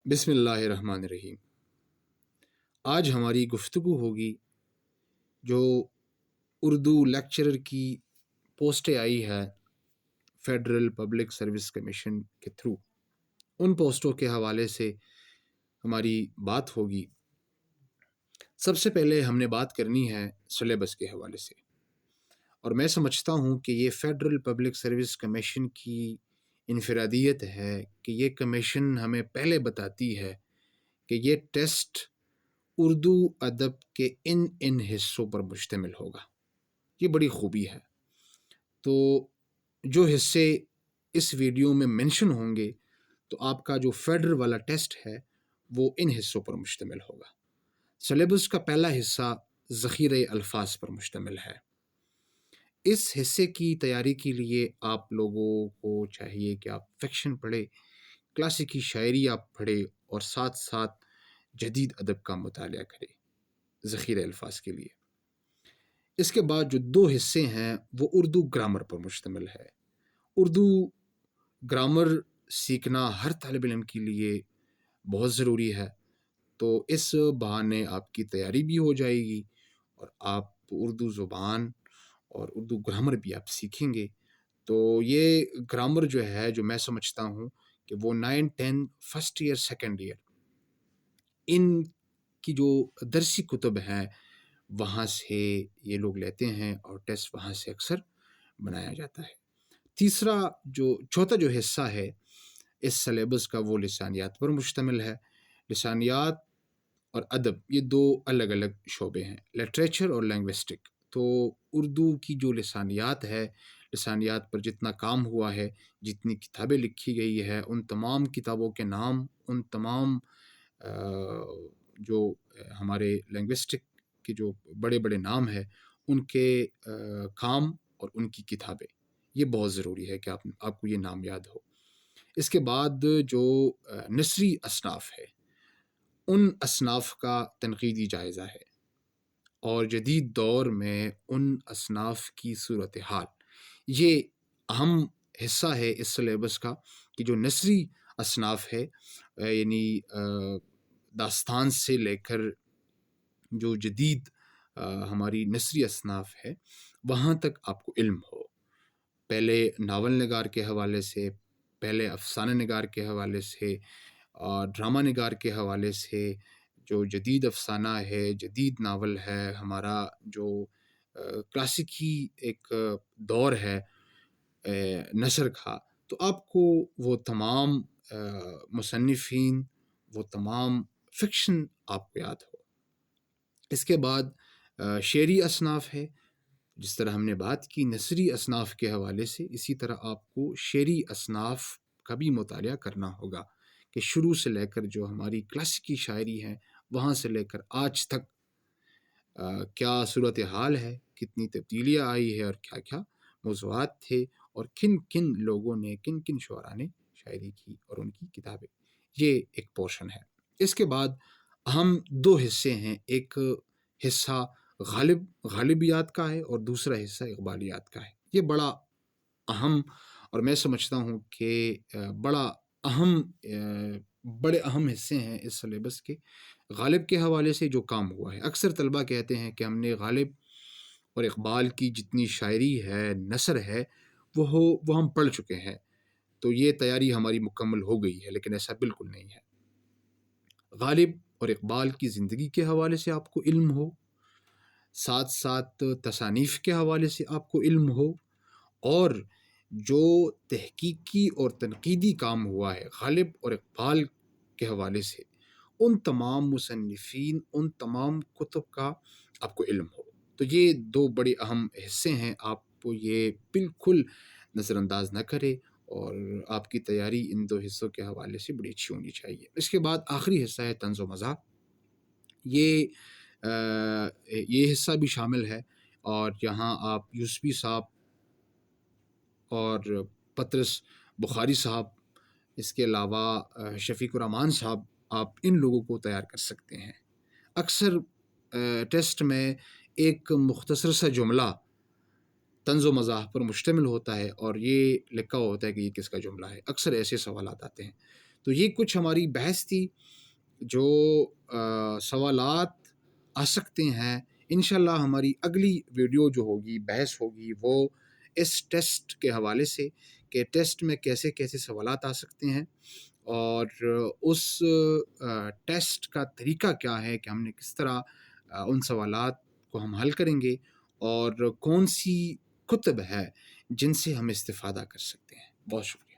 بسم اللہ الرحمن الرحیم۔ آج ہماری گفتگو ہوگی جو اردو لیکچرر کی پوسٹیں آئی ہے فیڈرل پبلک سروس کمیشن کے تھرو، ان پوسٹوں کے حوالے سے ہماری بات ہوگی۔ سب سے پہلے ہم نے بات کرنی ہے سلیبس کے حوالے سے، اور میں سمجھتا ہوں کہ یہ فیڈرل پبلک سروس کمیشن کی انفرادیت ہے کہ یہ کمیشن ہمیں پہلے بتاتی ہے کہ یہ ٹیسٹ اردو ادب کے ان حصوں پر مشتمل ہوگا۔ یہ بڑی خوبی ہے۔ تو جو حصے اس ویڈیو میں منشن ہوں گے تو آپ کا جو فیڈرل والا ٹیسٹ ہے وہ ان حصوں پر مشتمل ہوگا۔ سلیبس کا پہلا حصہ ذخیرہ الفاظ پر مشتمل ہے۔ اس حصے کی تیاری کے لیے آپ لوگوں کو چاہیے کہ آپ فکشن پڑھیں، کلاسیکی شاعری آپ پڑھیں، اور ساتھ ساتھ جدید ادب کا مطالعہ کریں ذخیرہ الفاظ کے لیے۔ اس کے بعد جو دو حصے ہیں وہ اردو گرامر پر مشتمل ہے۔ اردو گرامر سیکھنا ہر طالب علم کے لیے بہت ضروری ہے، تو اس بہانے آپ کی تیاری بھی ہو جائے گی اور آپ اردو زبان اور اردو گرامر بھی آپ سیکھیں گے۔ تو یہ گرامر جو ہے، جو میں سمجھتا ہوں کہ وہ 9, 10 فرسٹ ایئر سیکنڈ ایئر ان کی جو درسی کتب ہیں وہاں سے یہ لوگ لیتے ہیں اور ٹیسٹ وہاں سے اکثر بنایا جاتا ہے۔ چوتھا جو حصہ ہے اس سلیبس کا وہ لسانیات پر مشتمل ہے۔ لسانیات اور ادب یہ دو الگ الگ شعبے ہیں، لٹریچر اور لینگوسٹک۔ تو اردو کی جو لسانیات ہے، لسانیات پر جتنا کام ہوا ہے، جتنی کتابیں لکھی گئی ہے، ان تمام کتابوں کے نام، ان تمام جو ہمارے لینگوسٹک کے جو بڑے بڑے نام ہیں، ان کے کام اور ان کی کتابیں، یہ بہت ضروری ہے کہ آپ کو یہ نام یاد ہو۔ اس کے بعد جو نثری اصناف ہے، ان اصناف کا تنقیدی جائزہ ہے، اور جدید دور میں ان اصناف کی صورتحال، یہ اہم حصہ ہے اس سلیبس کا کہ جو نثری اصناف ہے، یعنی داستان سے لے کر جو جدید ہماری نثری اصناف ہے وہاں تک آپ کو علم ہو۔ پہلے ناول نگار کے حوالے سے، پہلے افسانہ نگار کے حوالے سے، ڈرامہ نگار کے حوالے سے، جو جدید افسانہ ہے، جدید ناول ہے، ہمارا جو کلاسیکی ایک دور ہے نثر کا، تو آپ کو وہ تمام مصنفین، وہ تمام فکشن آپ کو یاد ہو۔ اس کے بعد شعری اصناف ہے، جس طرح ہم نے بات کی نثری اصناف کے حوالے سے، اسی طرح آپ کو شعری اصناف کا بھی مطالعہ کرنا ہوگا کہ شروع سے لے کر جو ہماری کلاسیکی شاعری ہے وہاں سے لے کر آج تک کیا صورتحال ہے، کتنی تبدیلیاں آئی ہے، اور کیا کیا موضوعات تھے، اور کن کن لوگوں نے، کن کن شعراء نے شاعری کی اور ان کی کتابیں، یہ ایک پورشن ہے۔ اس کے بعد اہم دو حصے ہیں، ایک حصہ غالبیات کا ہے اور دوسرا حصہ اقبالیات کا ہے۔ یہ بڑا اہم، اور میں سمجھتا ہوں کہ بڑے اہم حصے ہیں اس سلیبس کے۔ غالب کے حوالے سے جو کام ہوا ہے، اکثر طلبہ کہتے ہیں کہ ہم نے غالب اور اقبال کی جتنی شاعری ہے، نثر ہے، وہ ہم پڑھ چکے ہیں، تو یہ تیاری ہماری مکمل ہو گئی ہے، لیکن ایسا بالکل نہیں ہے۔ غالب اور اقبال کی زندگی کے حوالے سے آپ کو علم ہو، ساتھ ساتھ تصانیف کے حوالے سے آپ کو علم ہو، اور جو تحقیقی اور تنقیدی کام ہوا ہے غالب اور اقبال کے حوالے سے، ان تمام مصنفین، ان تمام کتب کا آپ کو علم ہو۔ تو یہ دو بڑے اہم حصے ہیں، آپ کو یہ بالکل نظر انداز نہ کرے، اور آپ کی تیاری ان دو حصوں کے حوالے سے بڑی اچھی ہونی چاہیے۔ اس کے بعد آخری حصہ ہے طنز و مزاح۔ یہ حصہ بھی شامل ہے، اور یہاں آپ یوسفی صاحب اور پطرس بخاری صاحب، اس کے علاوہ شفیق الرحمان صاحب، آپ ان لوگوں کو تیار کر سکتے ہیں۔ اکثر ٹیسٹ میں ایک مختصر سا جملہ طنز و مزاح پر مشتمل ہوتا ہے، اور یہ لکھا ہوتا ہے کہ یہ کس کا جملہ ہے۔ اکثر ایسے سوالات آتے ہیں، تو یہ کچھ ہماری بحث تھی، جو سوالات آ سکتے ہیں انشاءاللہ ہماری اگلی ویڈیو جو ہوگی، بحث ہوگی، وہ اس ٹیسٹ کے حوالے سے کہ ٹیسٹ میں کیسے کیسے سوالات آ سکتے ہیں، اور اس ٹیسٹ کا طریقہ کیا ہے کہ ہم نے کس طرح ان سوالات کو ہم حل کریں گے، اور کون سی کتب ہے جن سے ہم استفادہ کر سکتے ہیں۔ بہت شکریہ۔